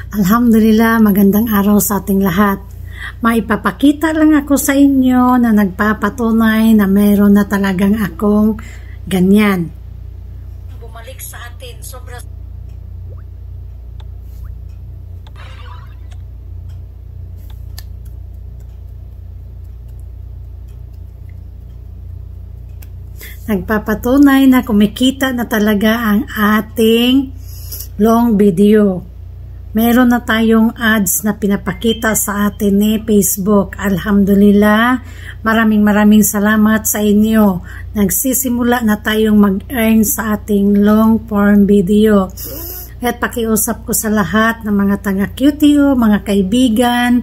Alhamdulillah, magandang araw sa ating lahat. Maipapakita lang ako sa inyo na nagpapatunay na mayroon na talagang akong ganyan. Bumalik sa atin, sobrang nagpapatunay na kumikita na talaga ang ating long video. Meron na tayong ads na pinapakita sa atin ni Facebook. Alhamdulillah, maraming salamat sa inyo. Nagsisimula na tayong mag-earn sa ating long form video. At pakiusap ko sa lahat ng mga taga-QTO, mga kaibigan,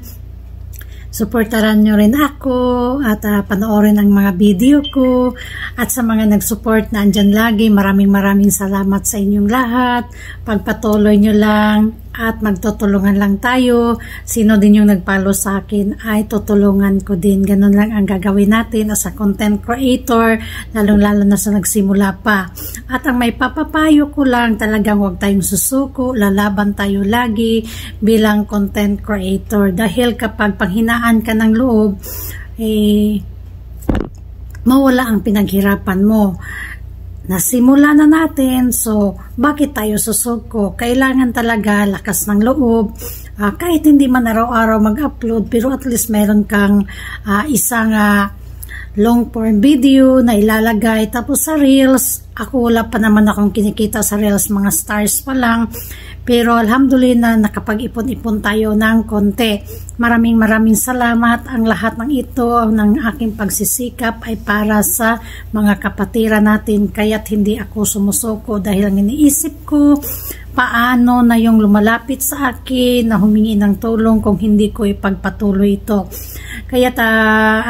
supportaran nyo rin ako at panoorin ang mga video ko. At sa mga nag-support na andyan lagi, maraming salamat sa inyong lahat. Pagpatuloy nyo lang at magtutulungan lang tayo. Sino din yung nag-follow sa akin ay tutulungan ko din. Ganun lang ang gagawin natin as a content creator, lalong-lalo na sa nagsimula pa. At ang may papapayo ko lang, talagang huwag tayong susuko, lalaban tayo lagi bilang content creator. Dahil kapag panghinaan ka ng loob, mawala ang pinaghirapan mo. Nasimula na natin, so bakit tayo susuko? Kailangan talaga lakas ng loob. Kahit hindi man araw-araw mag-upload, pero at least meron kang isang long form video na ilalagay. Tapos sa Reels, ako wala pa naman akong kinikita sa Reels, mga stars pa lang. Pero alhamdulillah, nakapag-ipon-ipon tayo ng konti. Maraming salamat. Ang lahat ng ito, ng aking pagsisikap ay para sa mga kapatiran natin. Kaya't hindi ako sumusuko dahil ang iniisip ko, paano na yung lumalapit sa akin na humingi ng tulong kung hindi ko ipagpatuloy ito. Kaya't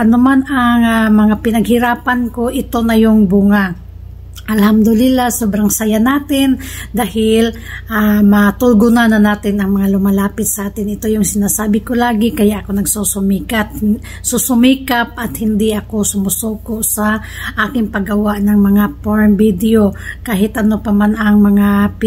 anuman ang mga pinaghirapan ko, ito na yung bunga. Alhamdulillah, sobrang saya natin dahil matulgunan na natin ang mga lumalapit sa atin. Ito yung sinasabi ko lagi, kaya ako susumikap at hindi ako sumusuko sa aking paggawa ng mga form video. Kahit ano pa man ang mga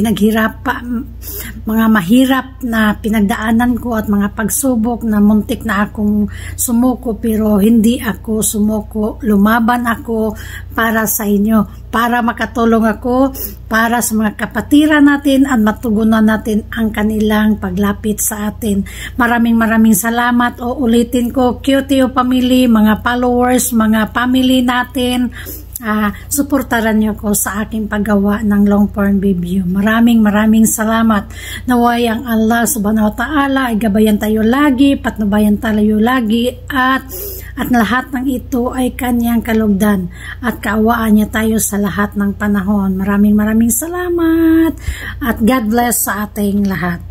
mga mahirap na pinagdaanan ko at mga pagsubok na muntik na akong sumuko, pero hindi ako sumuko. Lumaban ako para sa inyo, para makatulong ako para sa mga kapatiran natin at matugunan natin ang kanilang paglapit sa atin. Maraming salamat. O ulitin ko, QTO family, mga followers, mga family natin, suportaran nyo ko sa aking paggawa ng long form video. Maraming salamat. Naway ang Allah subhanahu wa ta'ala ay gabayan tayo lagi, patnubayan tayo lagi, at lahat ng ito ay kanyang kalugdan at kaawaan niya tayo sa lahat ng panahon. Maraming salamat at God bless sa ating lahat.